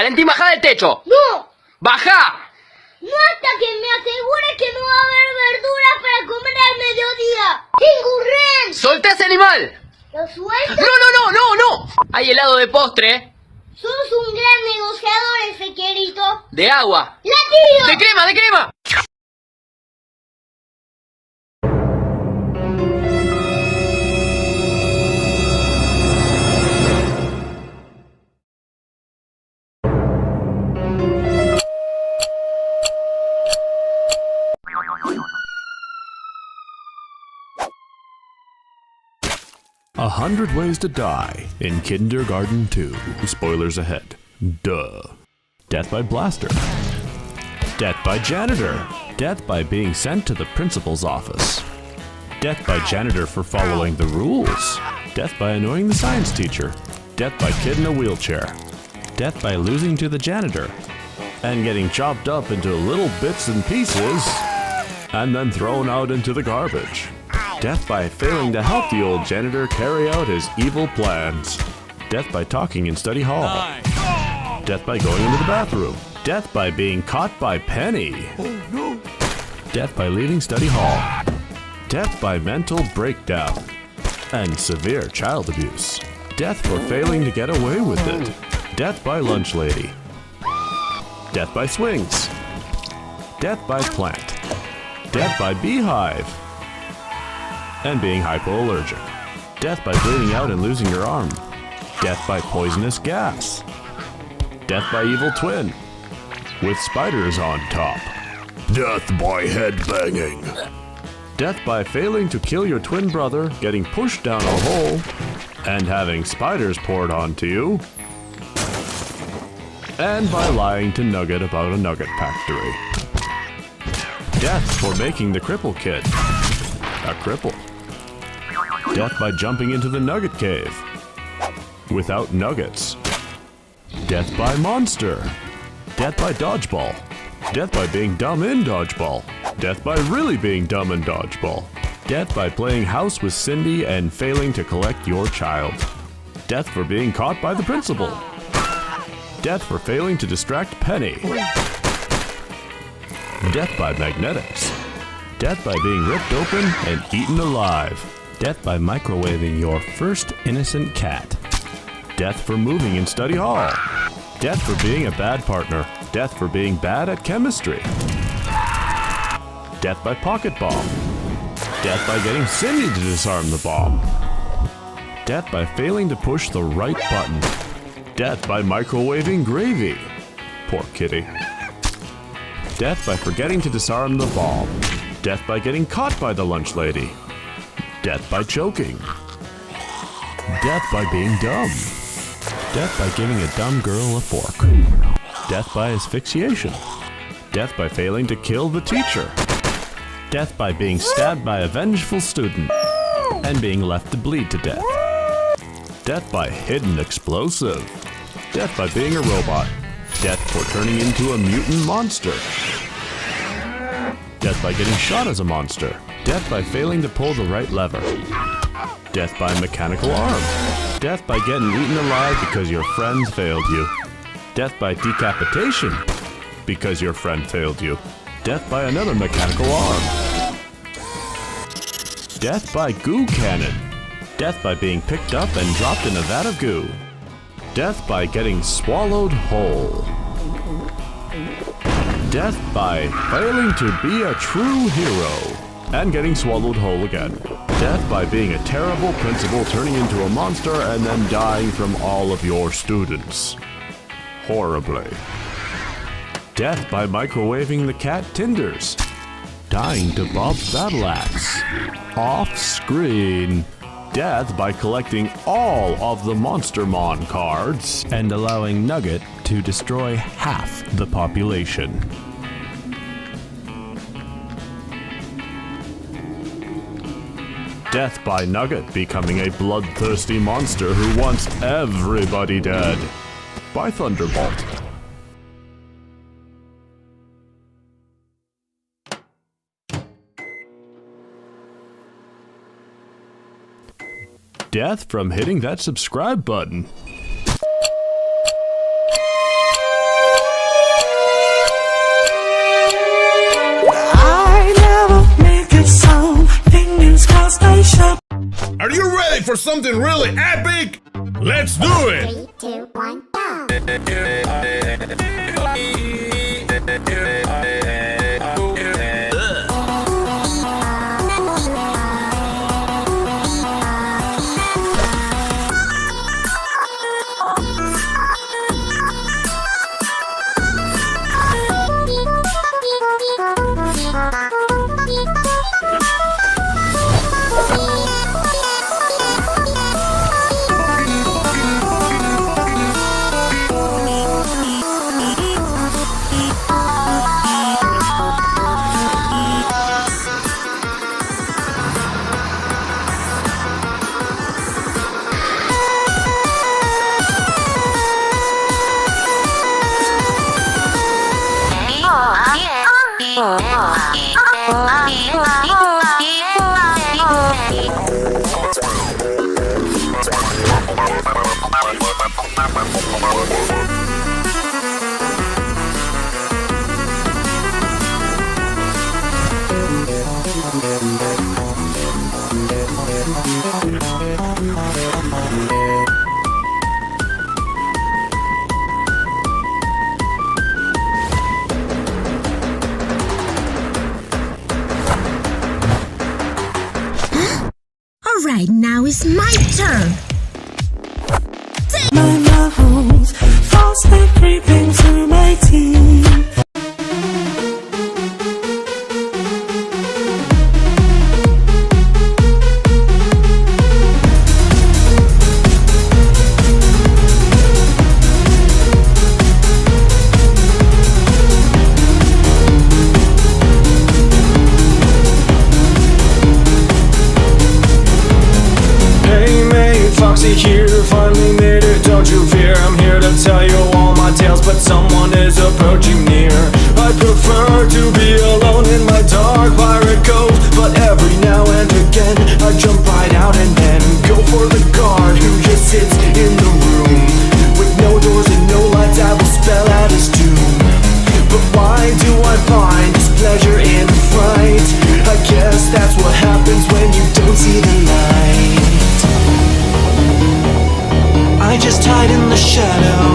Valentín, baja del techo. ¡No! ¡Baja! No hasta que me asegure que no va a haber verduras para comer al mediodía. ¡Tengo ren! ¡Solté a ese animal! ¿Lo suelto? ¡No! Hay helado de postre. Sos un gran negociador, Ezequielito. De agua. ¡La tiro! ¡De crema! 100 Ways to Die in Kindergarten 2. Spoilers ahead. Duh. Death by blaster. Death by janitor. Death by being sent to the principal's office. Death by janitor for following the rules. Death by annoying the science teacher. Death by kid in a wheelchair. Death by losing to the janitor and getting chopped up into little bits and pieces and then thrown out into the garbage. Death by failing to help the old janitor carry out his evil plans. Death by talking in study hall. Death by going into the bathroom. Death by being caught by Penny. Death by leaving study hall. Death by mental breakdown and severe child abuse. Death for failing to get away with it. Death by lunch lady. Death by swings. Death by plant. Death by beehive. And being hypoallergic. Death by bleeding out and losing your arm. Death by poisonous gas. Death by evil twin with spiders on top. Death by headbanging. Death by failing to kill your twin brother, getting pushed down a hole, and having spiders poured onto you. And by lying to Nugget about a nugget factory. Death for making the cripple kid a cripple. Death by jumping into the nugget cave without nuggets. Death by monster. Death by dodgeball. Death by being dumb in dodgeball. Death by really being dumb in dodgeball. Death by playing house with Cindy and failing to collect your child. Death for being caught by the principal. Death for failing to distract Penny. Death by magnetics. Death by being ripped open and eaten alive. Death by microwaving your first innocent cat. Death for moving in study hall. Death for being a bad partner. Death for being bad at chemistry. Death by pocket bomb. Death by getting Cindy to disarm the bomb. Death by failing to push the right button. Death by microwaving gravy. Poor kitty. Death by forgetting to disarm the bomb. Death by getting caught by the lunch lady. Death by choking. Death by being dumb. Death by giving a dumb girl a fork. Death by asphyxiation. Death by failing to kill the teacher. Death by being stabbed by a vengeful student and being left to bleed to death. Death by hidden explosive. Death by being a robot. Death for turning into a mutant monster. Death by getting shot as a monster. Death by failing to pull the right lever. Death by mechanical arm. Death by getting eaten alive because your friends failed you. Death by decapitation because your friend failed you. Death by another mechanical arm. Death by goo cannon. Death by being picked up and dropped in a vat of goo. Death by getting swallowed whole. Death by failing to be a true hero and getting swallowed whole again. Death by being a terrible principal turning into a monster and then dying from all of your students. Horribly. Death by microwaving the cat Tinders. Dying to Bob's battle axe. Off screen. Death by collecting all of the Monstermon cards and allowing Nugget to destroy half the population. Death by Nugget becoming a bloodthirsty monster who wants everybody dead. By Thunderbolt. Death from hitting that subscribe button. Are you ready for something really epic? Let's do it! 3, 2, 1, go! Alright, now it's my turn. My mouth falsely creeping through my teeth. Foxy here, finally made it, don't you fear. I'm here to tell you all my tales, but someone is approaching near. I prefer to be alone in my dark pirate cove, but every now and again I jump right out and then go for the guard who just sits in the room. With no doors and no lights, I will spell out his doom. But why do I find this pleasure in fright? I guess that's what happens when you don't see the light. I just hide in the shadow.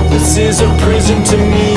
This is a prison to me.